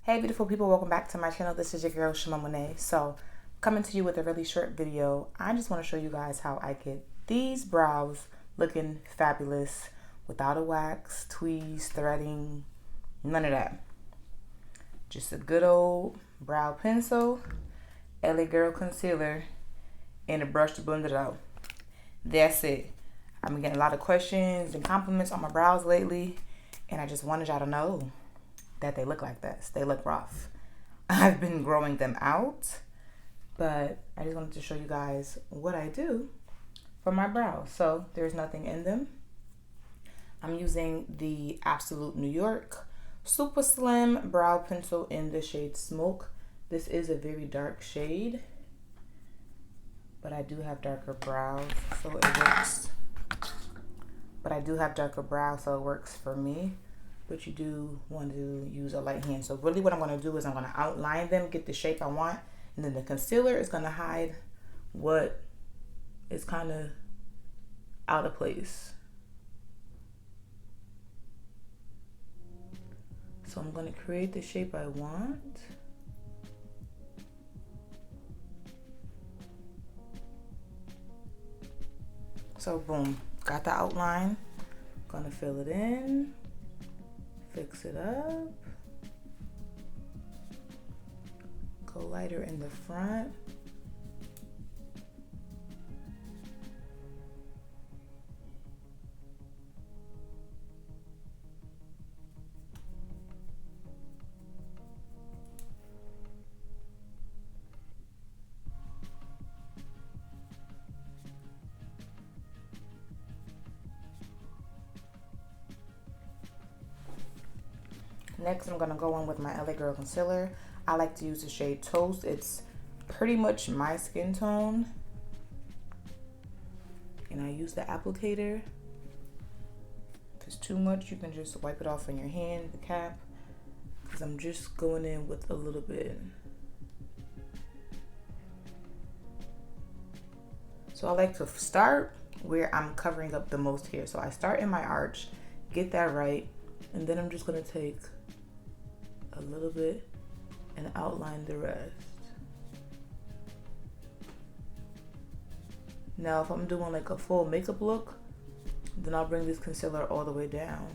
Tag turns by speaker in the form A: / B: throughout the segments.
A: Hey beautiful people, welcome back to my channel. This is your girl Shima Monet. So coming to you with a really short video. I just want to show you guys how I get these brows looking fabulous without a wax, tweeze, threading, none of that. Just a good old brow pencil, LA Girl concealer, and a brush to blend it out. That's it. I've been getting a lot of questions and compliments on my brows lately, and I just wanted y'all to know that they look like this. They look rough. I've been growing them out, but I just wanted to show you guys what I do for my brows. So there's nothing in them. I'm using the Absolute New York Super Slim Brow Pencil in the shade Smoke. This is a very dark shade, but I do have darker brows, so it works. For me. But you do want to use a light hand. So really what I'm going to do is I'm going to outline them, get the shape I want, and then the concealer is going to hide what is kind of out of place. So I'm going to create the shape I want. So boom, got the outline. Gonna fill it in, fix it up, go lighter in the front. Next, I'm gonna go in with my LA Girl concealer. I like to use the shade Toast. It's pretty much my skin tone. And I use the applicator. If it's too much, you can just wipe it off on your hand, the cap. Because I'm just going in with a little bit. So I like to start where I'm covering up the most hair. So I start in my arch, get that right, and then I'm just gonna take a little bit and outline the rest. Now if I'm doing like a full makeup look, then I'll bring this concealer all the way down.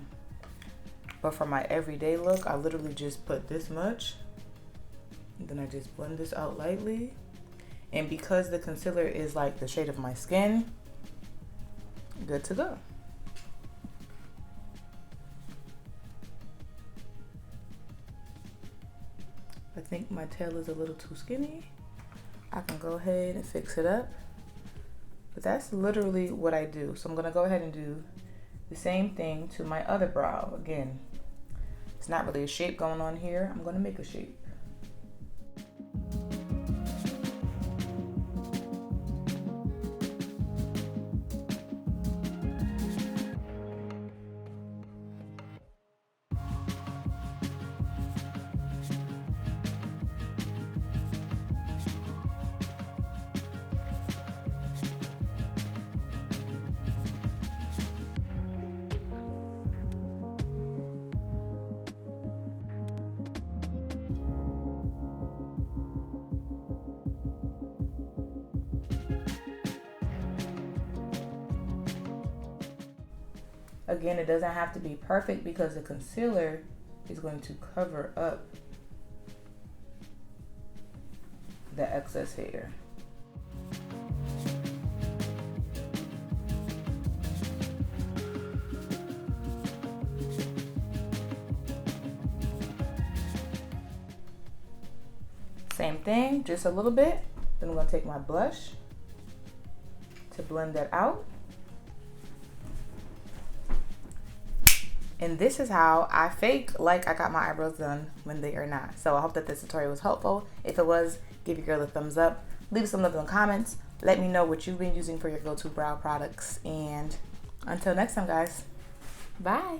A: But for my everyday look, I literally just put this much, and then I just blend this out lightly. And because the concealer is like the shade of my skin, good to go. I think my tail is a little too skinny. I can go ahead and fix it up. But that's literally what I do. So I'm gonna go ahead and do the same thing to my other brow. Again, it's not really a shape going on here. I'm gonna make a shape. Again, it doesn't have to be perfect because the concealer is going to cover up the excess hair. Same thing, just a little bit. Then I'm going to take my blush to blend that out. And this is how I fake like I got my eyebrows done when they are not. So I hope that this tutorial was helpful. If it was, give your girl a thumbs up. Leave some love in the comments. Let me know what you've been using for your go-to brow products. And until next time, guys, bye.